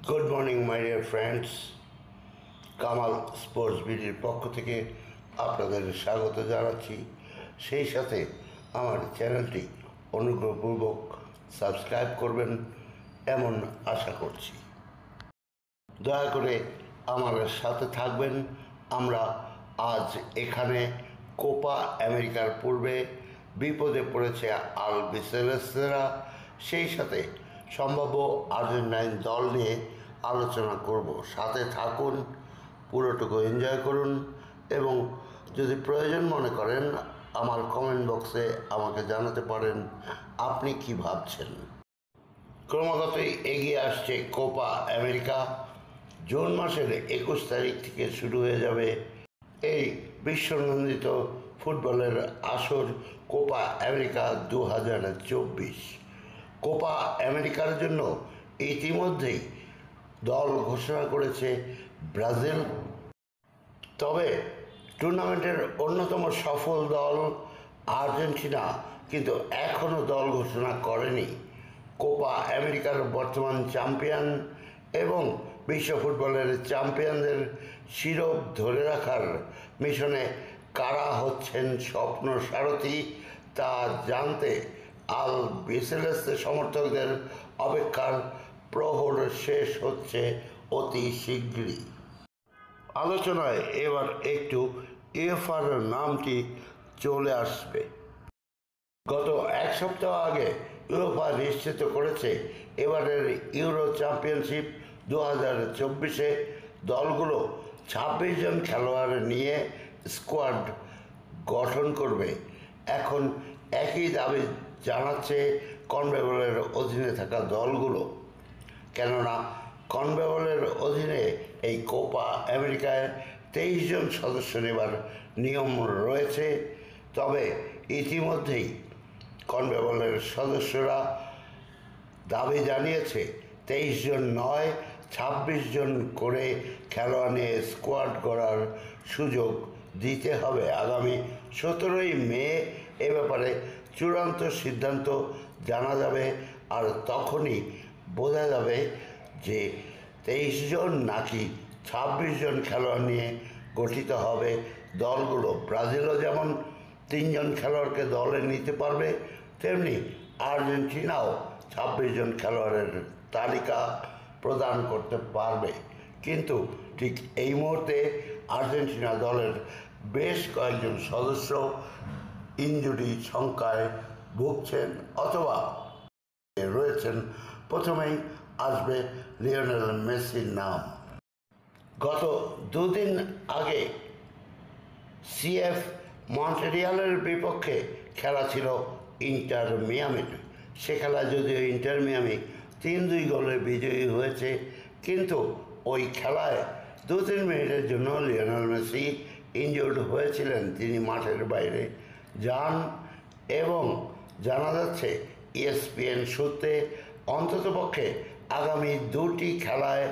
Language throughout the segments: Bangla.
Good morning my dear friends, Kamal sports বিডির পক্ষ থেকে আপনাদের স্বাগত জানাচ্ছি। সেই সাথে আমার চ্যানেলটি অনুগ্রহপূর্বক সাবস্ক্রাইব করবেন এমন আশা করছি। দয়া করে আমার সাথে থাকবেন। আমরা আজ এখানে কোপা আমেরিকার পূর্বে বিপদে পড়েছে আলবিসেলেস্তেরা, সেই সাথে সম্ভাব্য আর্জেন্টাইন দল নিয়ে আলোচনা করব। সাথে থাকুন, পুরোটুকু এনজয় করুন এবং যদি প্রয়োজন মনে করেন আমার কমেন্ট বক্সে আমাকে জানাতে পারেন আপনি কি ভাবছেন। ক্রমাগতই এগিয়ে আসছে কোপা আমেরিকা। জুন মাসের 21 তারিখ থেকে শুরু হয়ে যাবে এই বিশ্বনন্দিত ফুটবলের আসর কোপা আমেরিকা 2024। কোপা আমেরিকার জন্য ইতিমধ্যেই দল ঘোষণা করেছে ব্রাজিল। তবে টুর্নামেন্টের অন্যতম সফল দল আর্জেন্টিনা কিন্তু এখনও দল ঘোষণা করেনি। কোপা আমেরিকার বর্তমান চ্যাম্পিয়ন এবং বিশ্ব ফুটবলের চ্যাম্পিয়নদের শিরোপ ধরে রাখার মিশনে কারা হচ্ছেন স্বপ্ন সারথি তা জানতে আলবিসেলেস্তে সমর্থকদের অপেক্ষার প্রহর শেষ হচ্ছে অতি শীঘ্রই। আলোচনায় এবার একটু ইউএফার নামটি চলে আসবে। গত এক সপ্তাহ আগে ইউএফা নিশ্চিত করেছে এবারের ইউরো চ্যাম্পিয়নশিপ 2024-এ দলগুলো 26 জন খেলোয়াড় নিয়ে স্কোয়াড গঠন করবে। এখন একই দাবি জানাচ্ছে কনমেবলের অধীনে থাকা দলগুলো, কেননা কনমেবলের অধীনে এই কোপা আমেরিকায় 23 জন সদস্য নেবার নিয়ম রয়েছে। তবে ইতিমধ্যেই কনমেবলের সদস্যরা দাবি জানিয়েছে 23 জন নয় 26 জন করে খেলোয়াড় নিয়ে স্কোয়াড করার সুযোগ দিতে হবে। আগামী 17ই মে এ ব্যাপারে চূড়ান্ত সিদ্ধান্ত জানা যাবে, আর তখনই বোঝা যাবে যে 23 জন নাকি 26 জন খেলোয়াড় নিয়ে গঠিত হবে দলগুলো। ব্রাজিলও যেমন 3 জন খেলোয়াড়কে দলে নিতে পারবে, তেমনি আর্জেন্টিনাও 26 জন খেলোয়াড়ের তালিকা প্রদান করতে পারবে। কিন্তু ঠিক এই মুহূর্তে আর্জেন্টিনা দলের বেশ কয়েকজন সদস্য ইনজুরি সংখ্যায় ভুগছেন অথবা রয়েছেন। প্রথমেই আসবে লিওনেল মেসির নাম। গত দুদিন আগে সিএফ মন্টরিয়ালের বিপক্ষে খেলা ছিল ইন্টার মিয়ামির। সে খেলা যদিও ইন্টার মিয়ামি 3-2 গোলে বিজয়ী হয়েছে, কিন্তু ওই খেলায় 2-3 মিনিটের জন্য লিওনেল মেসি ইনজুর্ড হয়েছিলেন। তিনি মাঠের বাইরে যান এবং জানা যাচ্ছে ESPN সূত্রে অন্ততপক্ষে আগামী 2টি খেলায়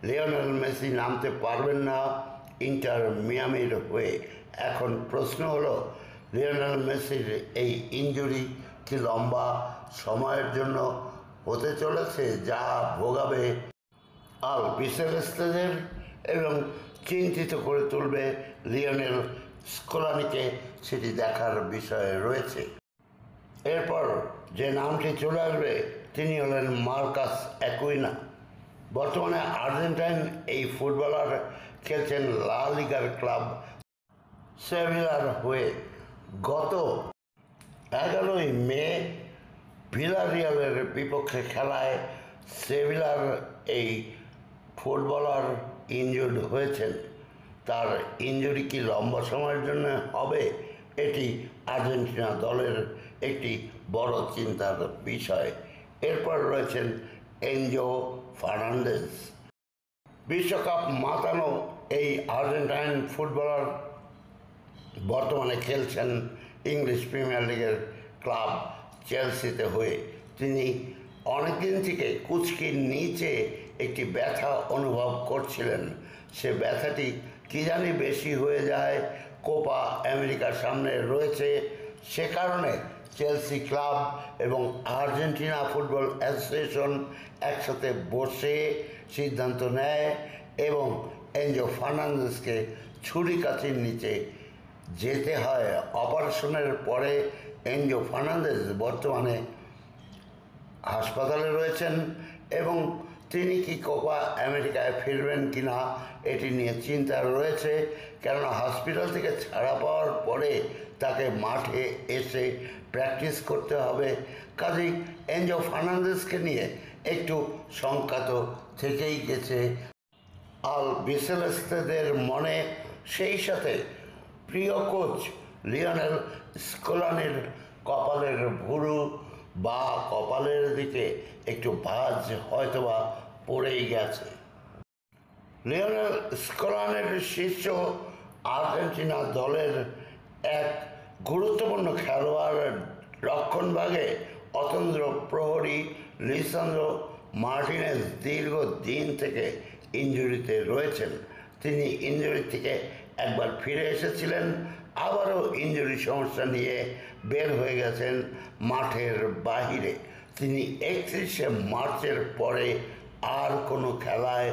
লিওনেল মেসি নামতে পারবেন না ইন্টার মিয়ামির হয়ে। এখন প্রশ্ন হলো, লিওনেল মেসির এই ইনজুরি কি লম্বা সময়ের জন্য হতে চলেছে, যা ভোগাবে আলবিসেলেস্তেদের এবং চিন্তিত করে তুলবে লিওনেল স্কলানিকে, সেটি দেখার বিষয়ে রয়েছে। এরপর যে নামটি চলে আসবে তিনি হলেন মার্কাস অ্যাকুইনা। বর্তমানে আর্জেন্টাইন এই ফুটবলার খেলছেন লা লিগার ক্লাব সেভিলার হয়ে। গত 11ই মে ভিলারিয়ালের বিপক্ষে খেলায় সেভিলার এই ফুটবলার ইনজুর্ড হয়েছেন। তার ইনজুরি কি লম্বা সময়ের জন্য হবে, এটি আর্জেন্টিনা দলের একটি বড় চিন্তার বিষয়। এরপর রয়েছেন এনজো ফার্নান্দেজ। বিশ্বকাপ মাতানো এই আর্জেন্টাইন ফুটবলার বর্তমানে খেলছেন ইংলিশ প্রিমিয়ার লিগের ক্লাব চেলসিতে হয়ে। তিনি অনেকদিন থেকে কুচকির নিচে একটি ব্যথা অনুভব করছিলেন। সে ব্যথাটি কি জানি বেশি হয়ে যায়, কোপা আমেরিকার সামনে রয়েছে, সে কারণে চেলসি ক্লাব এবং আর্জেন্টিনা ফুটবল অ্যাসোসিয়েশন একসাথে বসে সিদ্ধান্ত নেয় এবং এনজো ফার্নান্দেজকে ছুরিকাছির নিচে যেতে হয়। অপারেশনের পরে এনজো ফার্নান্দেজ বর্তমানে হাসপাতালে রয়েছেন এবং তিনি কি কোপা আমেরিকায় ফিরবেন কিনা এটি নিয়ে চিন্তা রয়েছে, কেননা হসপিটাল থেকে ছাড়া পাওয়ার পরে তাকে মাঠে এসে প্র্যাকটিস করতে হবে। কাজেই এনজো ফার্নান্দেজকে নিয়ে একটু শঙ্কা তো থেকেই গেছে আল বিসেলেস্তেদের মনে। সেই সাথে প্রিয় কোচ লিওনেল স্কলানির কপালের ভুরু বা কপালের দিকে একটু ভাঁজ হয়তোবা পড়েই গেছে। লিওনেল স্কলানির শিষ্য আর্জেন্টিনা দলের এক গুরুত্বপূর্ণ খেলোয়াড় রক্ষণভাগে অতন্দ্র প্রহরী লিসান্দ্রো মার্টিনেজ দীর্ঘদিন থেকে ইনজুরিতে রয়েছেন। তিনি ইনজুরি থেকে একবার ফিরে এসেছিলেন, আবারও ইনজুরি সমস্যা নিয়ে বের হয়ে গেছেন মাঠের বাহিরে। তিনি 31শে মার্চের পরে আর কোনো খেলায়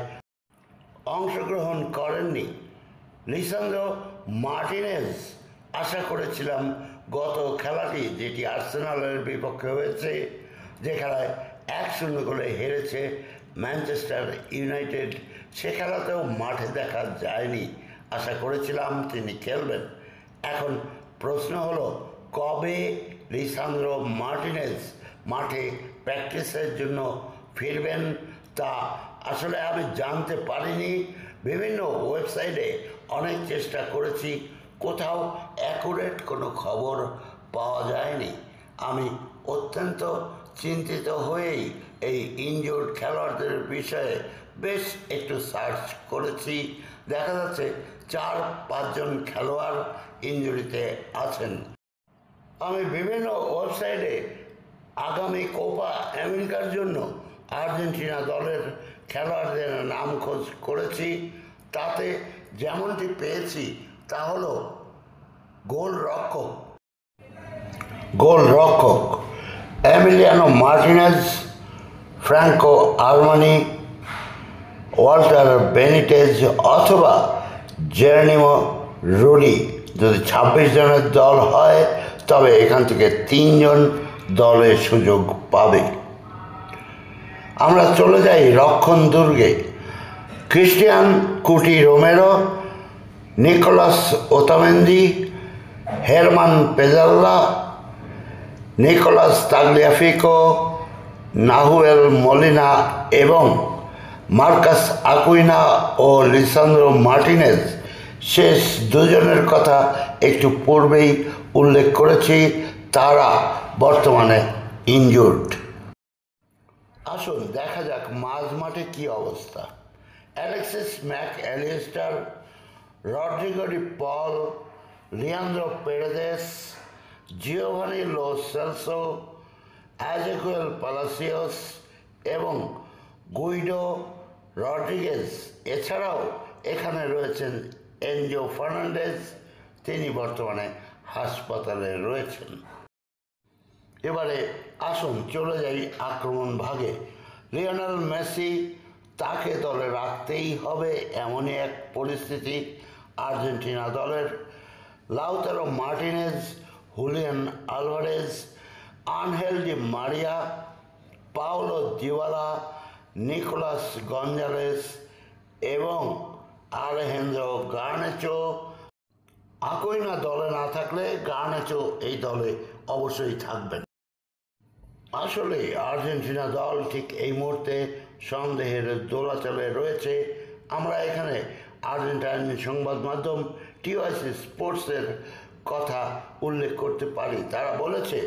অংশগ্রহণ করেননি। লিসান্দ্রো মার্টিনেজ আশা করেছিলাম গত খেলাটি, যেটি আর্সেনালের বিপক্ষে হয়েছে, যে খেলায় 1-0 গোলে হেরেছে ম্যানচেস্টার ইউনাইটেড, সে খেলাতেও মাঠে দেখা যায়নি। আশা করেছিলাম তিনি খেলবেন। এখন প্রশ্ন হলো, কবে লিসান্দ্রো মার্টিনেজ মাঠে প্র্যাকটিসের জন্য ফিরবেন তা আসলে আমি জানতে পারিনি। বিভিন্ন ওয়েবসাইটে অনেক চেষ্টা করেছি, কোথাও অ্যাকুরেট কোনো খবর পাওয়া যায়নি। আমি অত্যন্ত চিন্তিত হয়েই এই ইনজুর্ড খেলোয়াড়দের বিষয়ে বেশ একটু সার্চ করেছি। দেখা যাচ্ছে 4-5 জন খেলোয়াড় ইনজুরিতে আছেন। আমি বিভিন্ন ওয়েবসাইটে আগামী কোপা আমেরিকার জন্য আর্জেন্টিনা দলের খেলোয়াড়দের নাম খোঁজ করেছি। তাতে যেমনটি পেয়েছি তা হলো গোলরক্ষক Emiliano Martinez, Franco Armani, Walter Benitez অথবা জেরনিমো রুডি। যদি 26 জনের দল হয় তবে এখান থেকে 3 জন দলে সুযোগ পাবে। আমরা চলে যাই রক্ষণ দুর্গে। Cristian Cuti Romero, Nicolas Otamendi, German Pezzella, Nicolas Tagliafico, Nahuel Molina এবং মার্কাস আকুইনা ও লিসান্দ্রো মার্টিনেজ। শেষ 2 জনের কথা একটু পূর্বেই উল্লেখ করেছি, তারা বর্তমানে ইনজুর্ড। আসুন দেখা যাক মাঝ মাঠে কী অবস্থা। Alexis Mac Allister, Rodrigo De Paul, Leandro Paredes, Giovani Lo Celso, Exequiel Palacios এবং গুইডো রড্রিগেজ। এছাড়াও এখানে রয়েছেন এনজো ফার্নান্ডেজ, তিনি বর্তমানে হাসপাতালে রয়েছেন। এবারে আসুন চলে যাই আক্রমণ ভাগে। লিওনেল মেসি, তাকে দলে রাখতেই হবে এমনই এক পরিস্থিতি আর্জেন্টিনা দলের। Lautaro Martinez, Julian Alvarez, Angel Di Maria, Paulo Dybala, Nicolas Gonzalez এবং আলেহেন্দ্রো গার্নেচো। আকুইনা দলে না থাকলে গার্নেচো এই দলে অবশ্যই থাকবেন। আসলে আর্জেন্টিনা দল ঠিক এই মুহূর্তে সন্দেহের দোলাচলে রয়েছে। আমরা এখানে আর্জেন্টাইন সংবাদ মাধ্যম টিওআইসি স্পোর্টসের কথা উল্লেখ করতে পারি। তারা বলেছে,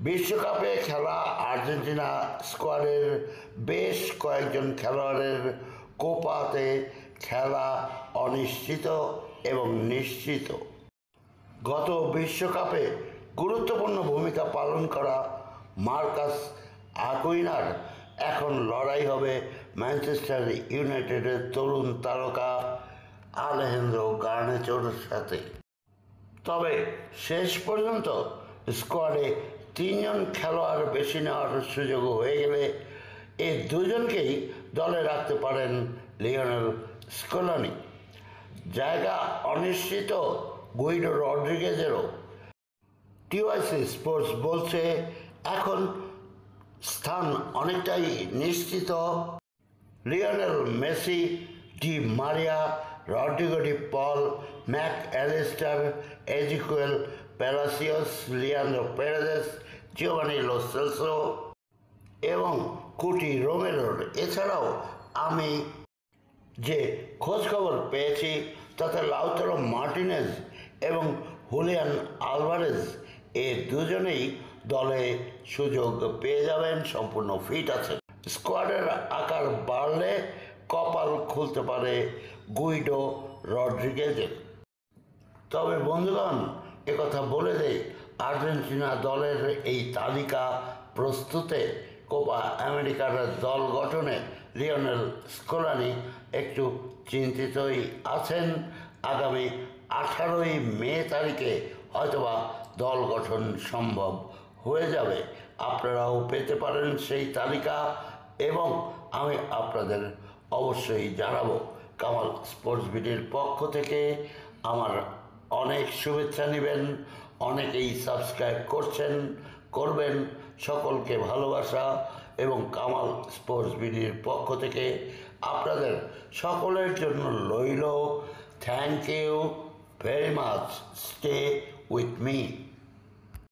বিশ্বকাপে খেলা আর্জেন্টিনা স্কোয়াডের বেশ কয়েকজন খেলোয়াড়ের কোপাতে খেলা অনিশ্চিত এবং নিশ্চিত। গত বিশ্বকাপে গুরুত্বপূর্ণ ভূমিকা পালন করা মার্কাস আকুইনার এখন লড়াই হবে ম্যানচেস্টার ইউনাইটেডের তরুণ তারকা আলেহেন্দ্রো গার্নেচোর সাথে। তবে শেষ পর্যন্ত স্কোয়াডে 3 জন খেলোয়াড় বেশি নেওয়ার সুযোগ হয়ে গেলে এই দুজনকেই দলে রাখতে পারেন লিওনেল স্কলোনি। জায়গা অনিশ্চিত গুইডো রড্রিগেজেরও। টিওয়াইসি স্পোর্টস বলছে এখন স্থান অনেকটাই নিশ্চিত। Lionel Messi, Di Maria, Rodrigo De Paul, Mac Allister, Exequiel Palacios, Leandro Perez, Giovani Lo Celso এবং কুটি রোমেরোর। এছাড়াও আমি যে খোঁজখবর পেয়েছি তাতে লাউতারো মার্টিনেজ এবং হুলিয়ান আলভারেজ দুজনেই দলে সুযোগ পেয়ে যাবেন, সম্পূর্ণ ফিট আছেন। স্কোয়াডের আকার বাড়লে কপাল খুলতে পারে গুইডো রড্রিগেজের। তবে বন্ধুগণ, একথা বলে দেই, আর্জেন্টিনা দলের এই তালিকা প্রস্তুতে কোপা আমেরিকার দল গঠনে লিওনেল স্কলোনি একটু চিন্তিতই আছেন। আগামী 18ই মে তারিখে হয়তোবা দল গঠন সম্ভব হয়ে যাবে। আপনারাও পেতে পারেন সেই তালিকা এবং আমি আপনাদের অবশ্যই জানাবো। কামাল স্পোর্টস বিডির পক্ষ থেকে আমার অনেক শুভেচ্ছা নেবেন। অনেকেই সাবস্ক্রাইব করবেন। সকলকে ভালোবাসা এবং কামাল স্পোর্টস বিডির পক্ষ থেকে আপনাদের সকলের জন্য রইল thank you very much. Stay with me.